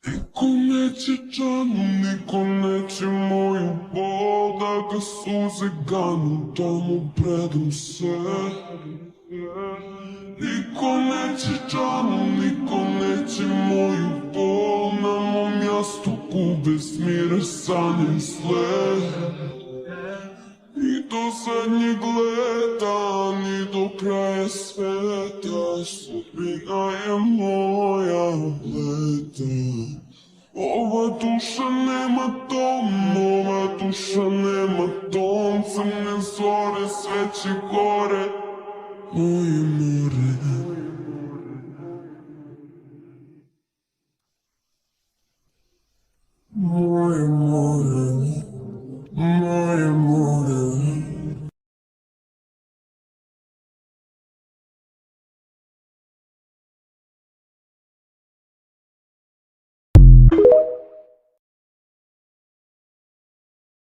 Niko neće džanu, niko neće moju bol, da ga suze ganu, da mu predam se. Niko neće džanu, niko neće moju bol, na mom jastuku bez mira sanjam sled. I do zadnjeg leta, ni do kraja sveta, sudbina je moja leta. Ova duša nema dom, ova duša nema dom, crne zore sve će gore, moje more. Moje more.